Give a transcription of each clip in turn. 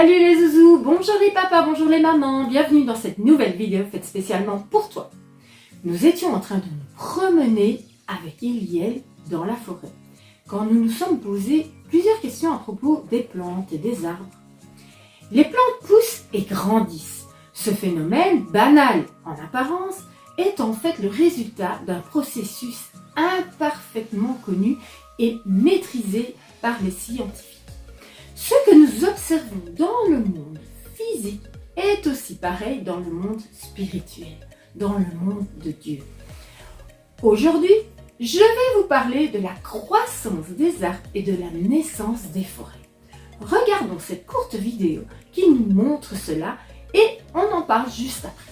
Salut les zouzous, bonjour les papas, bonjour les mamans, bienvenue dans cette nouvelle vidéo faite spécialement pour toi. Nous étions en train de nous promener avec Eliel dans la forêt, quand nous nous sommes posé plusieurs questions à propos des plantes et des arbres. Les plantes poussent et grandissent. Ce phénomène, banal en apparence, est en fait le résultat d'un processus imparfaitement connu et maîtrisé par les scientifiques. Ce que nous observons dans le monde physique est aussi pareil dans le monde spirituel, dans le monde de Dieu. Aujourd'hui, je vais vous parler de la croissance des arbres et de la naissance des forêts. Regardons cette courte vidéo qui nous montre cela et on en parle juste après.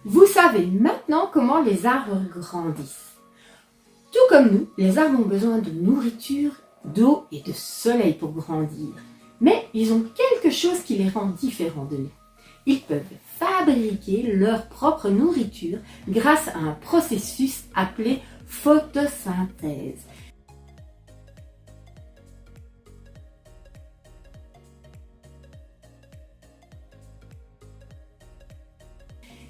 Vous savez maintenant comment les arbres grandissent. Tout comme nous, les arbres ont besoin de nourriture, d'eau et de soleil pour grandir. Mais ils ont quelque chose qui les rend différents de nous. Ils peuvent fabriquer leur propre nourriture grâce à un processus appelé photosynthèse.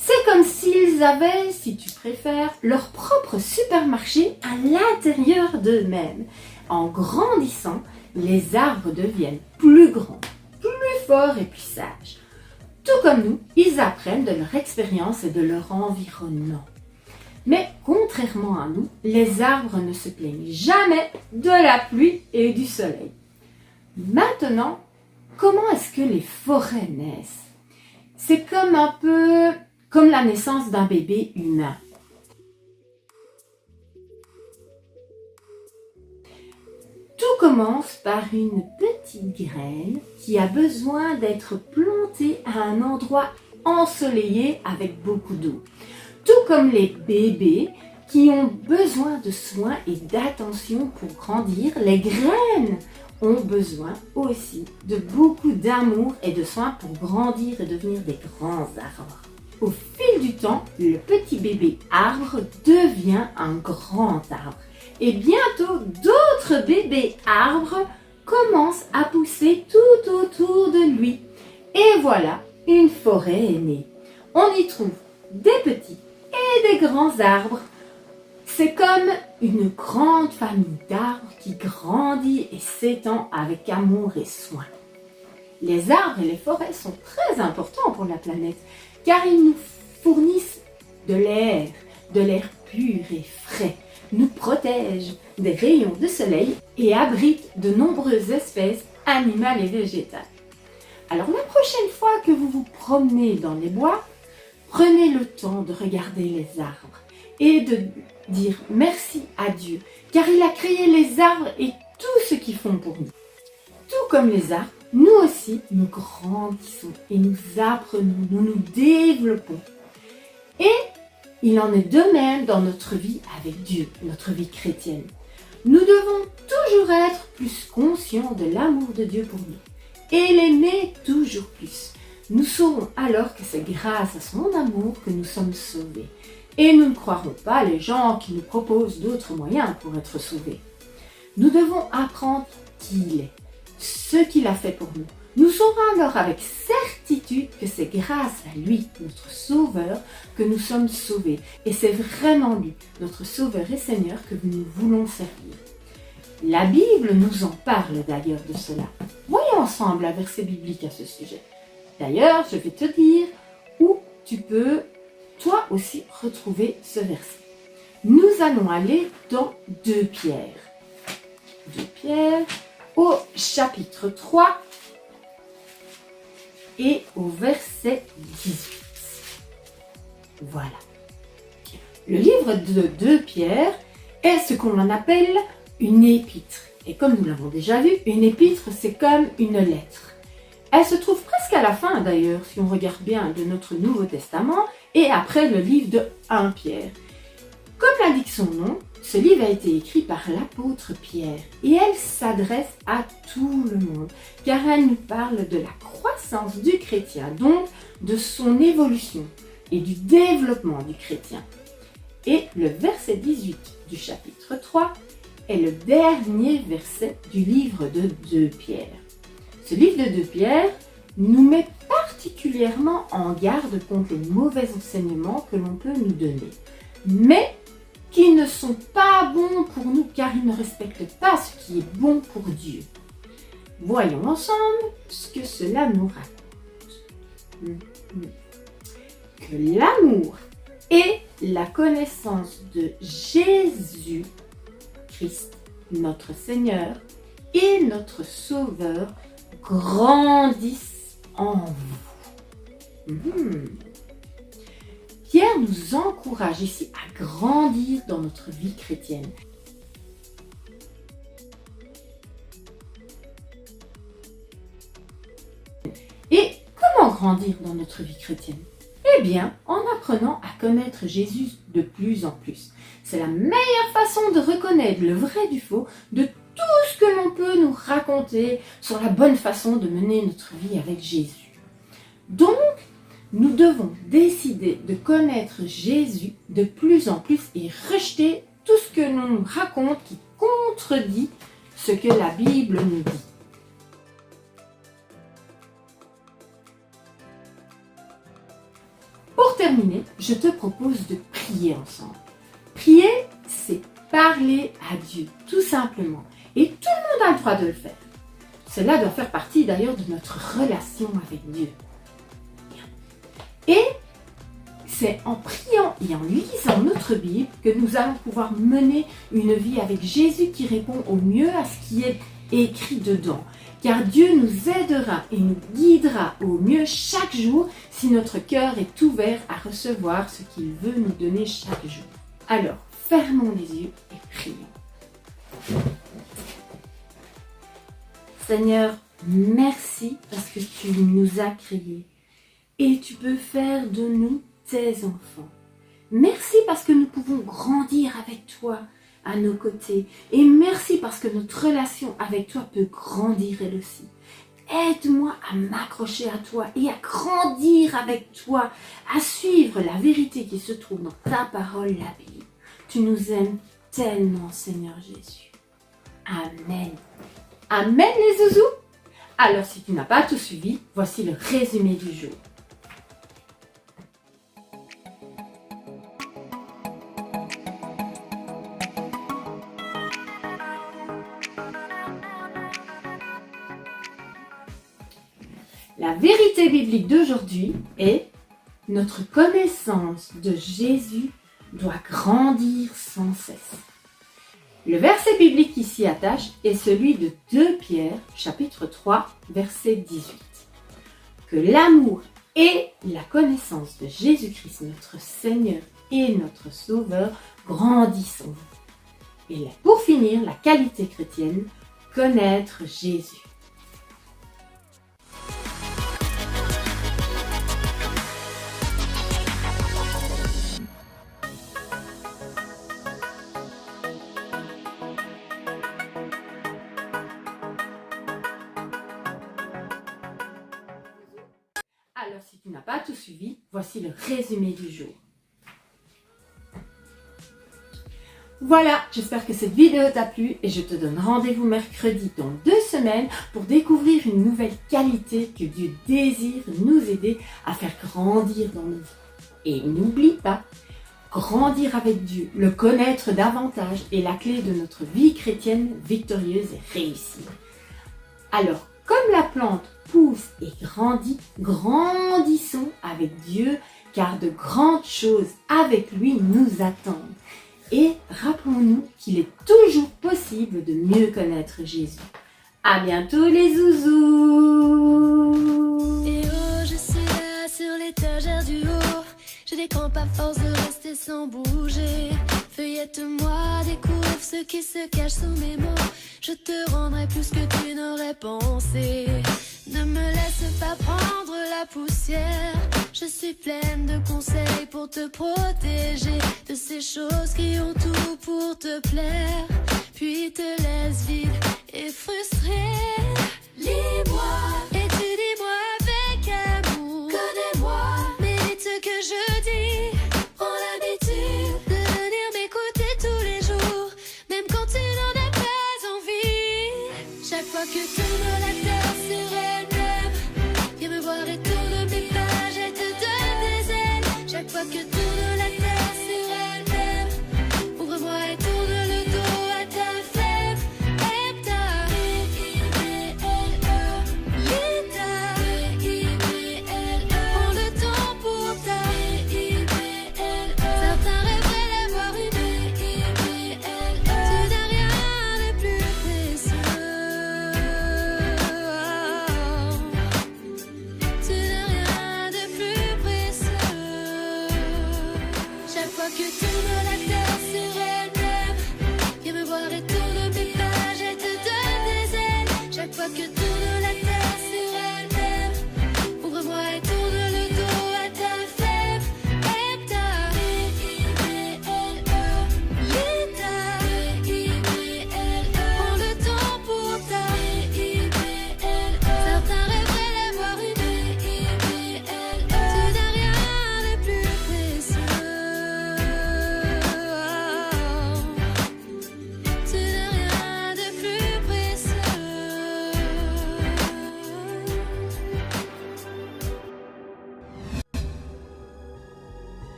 C'est comme s'ils avaient, si tu préfères, leur propre supermarché à l'intérieur d'eux-mêmes. En grandissant, les arbres deviennent plus grands, plus forts et plus sages. Tout comme nous, ils apprennent de leur expérience et de leur environnement. Mais contrairement à nous, les arbres ne se plaignent jamais de la pluie et du soleil. Maintenant, comment est-ce que les forêts naissent? C'est comme un peu comme la naissance d'un bébé humain. Tout commence par une petite graine qui a besoin d'être plantée à un endroit ensoleillé avec beaucoup d'eau. Tout comme les bébés qui ont besoin de soins et d'attention pour grandir, les graines ont besoin aussi de beaucoup d'amour et de soins pour grandir et devenir des grands arbres. Au fil du temps, le petit bébé arbre devient un grand arbre. Et bientôt, d'autres bébés arbres commencent à pousser tout autour de lui. Et voilà, une forêt est née. On y trouve des petits et des grands arbres. C'est comme une grande famille d'arbres qui grandit et s'étend avec amour et soin. Les arbres et les forêts sont très importants pour la planète, car ils nous fournissent de l'air pur et frais, nous protègent des rayons de soleil et abritent de nombreuses espèces animales et végétales. Alors la prochaine fois que vous vous promenez dans les bois, prenez le temps de regarder les arbres et de dire merci à Dieu, car il a créé les arbres et tout ce qu'ils font pour nous. Tout comme les arbres, nous aussi, nous grandissons et nous apprenons, nous nous développons. Et il en est de même dans notre vie avec Dieu, notre vie chrétienne. Nous devons toujours être plus conscients de l'amour de Dieu pour nous et l'aimer toujours plus. Nous saurons alors que c'est grâce à son amour que nous sommes sauvés. Et nous ne croirons pas les gens qui nous proposent d'autres moyens pour être sauvés. Nous devons apprendre qui il est, ce qu'il a fait pour nous. Nous saurons alors avec certitude que c'est grâce à lui, notre Sauveur, que nous sommes sauvés. Et c'est vraiment lui, notre Sauveur et Seigneur, que nous voulons servir. La Bible nous en parle d'ailleurs de cela. Voyons ensemble un verset biblique à ce sujet. D'ailleurs, je vais te dire où tu peux, toi aussi, retrouver ce verset. Nous allons aller dans 2 Pierre. 2 Pierre, au chapitre 3 et au verset 18. Voilà. Le livre de 2 Pierre est ce qu'on en appelle une épître. Et comme nous l'avons déjà vu, une épître, c'est comme une lettre. Elle se trouve presque à la fin d'ailleurs, si on regarde bien, de notre Nouveau Testament, et après le livre de 1 Pierre. Comme l'indique son nom, ce livre a été écrit par l'apôtre Pierre, et elle s'adresse à tout le monde, car elle nous parle de la croissance du chrétien, donc de son évolution et du développement du chrétien. Et le verset 18 du chapitre 3 est le dernier verset du livre de 2 Pierre. Ce livre de 2 Pierre nous met particulièrement en garde contre les mauvais enseignements que l'on peut nous donner, mais qui ne sont pas bons pour nous car ils ne respectent pas ce qui est bon pour Dieu. Voyons ensemble ce que cela nous raconte. Que l'amour et la connaissance de Jésus Christ, notre Seigneur et notre Sauveur, grandissent en vous. Pierre nous encourage ici à grandir dans notre vie chrétienne. Et comment grandir dans notre vie chrétienne? Eh bien, en apprenant à connaître Jésus de plus en plus. C'est la meilleure façon de reconnaître le vrai du faux, de tout ce que l'on peut nous raconter sur la bonne façon de mener notre vie avec Jésus. Donc, nous devons décider de connaître Jésus de plus en plus et rejeter tout ce que l'on nous raconte qui contredit ce que la Bible nous dit. Pour terminer, je te propose de prier ensemble. Prier, c'est parler à Dieu, tout simplement. Et tout le monde a le droit de le faire. Cela doit faire partie d'ailleurs de notre relation avec Dieu. Et c'est en priant et en lisant notre Bible que nous allons pouvoir mener une vie avec Jésus qui répond au mieux à ce qui est écrit dedans. Car Dieu nous aidera et nous guidera au mieux chaque jour si notre cœur est ouvert à recevoir ce qu'il veut nous donner chaque jour. Alors, fermons les yeux et prions. Seigneur, merci parce que tu nous as créés et tu peux faire de nous tes enfants. Merci parce que nous pouvons grandir avec toi à nos côtés. Et merci parce que notre relation avec toi peut grandir elle aussi. Aide-moi à m'accrocher à toi et à grandir avec toi, à suivre la vérité qui se trouve dans ta parole, la Bible. Tu nous aimes tellement, Seigneur Jésus. Amen. Amen les zouzous. Alors si tu n'as pas tout suivi, voici le résumé du jour. La vérité biblique d'aujourd'hui est notre connaissance de Jésus doit grandir sans cesse. Le verset biblique qui s'y attache est celui de 2 Pierre, chapitre 3, verset 18. Que l'amour et la connaissance de Jésus-Christ, notre Seigneur et notre Sauveur, grandissent en vous. Et pour finir, la qualité chrétienne, connaître Jésus. Alors si tu n'as pas tout suivi, voici le résumé du jour. Voilà, j'espère que cette vidéo t'a plu et je te donne rendez-vous mercredi dans 2 semaines pour découvrir une nouvelle qualité que Dieu désire nous aider à faire grandir dans nos vies. Et n'oublie pas, grandir avec Dieu, le connaître davantage est la clé de notre vie chrétienne victorieuse et réussie. Alors, comme la plante pousse et grandit, grandissons avec Dieu car de grandes choses avec lui nous attendent. Et rappelons-nous qu'il est toujours possible de mieux connaître Jésus. À bientôt les zouzous! Et oh, je suis là sur l'étagère du haut. Je décampe à force de rester sans bouger. Feuillette-moi, découvre ce qui se cache sous mes mots. Je te rendrai plus que tu n'aurais pensé. Ne me laisse pas prendre la poussière. Je suis pleine de conseils pour te protéger de ces choses qui ont tout pour te plaire, puis te laisse vide et frustré. Lis-moi et tu dis-moi avec amour. Connais-moi, mérite ce que je dis. Prends l'habitude de venir m'écouter tous les jours, même quand tu n'en as pas envie. Chaque fois que tourne la terre sur elle-même, viens me voir et tourne mes pages, elle te donne des ailes. Chaque fois que